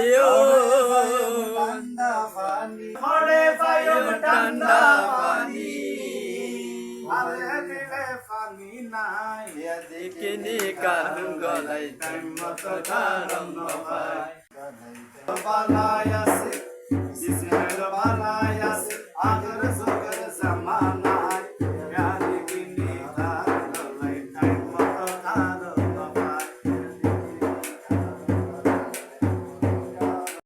পায়ো ঠান্ডা পানি হরে পায়ো ঠান্ডা পানি আরে দিলে পানি নাই দেখিনি কারণ গলাই টাইম মতো কারণ নয় বালাই আছে জিসমের বালাই আছে আগের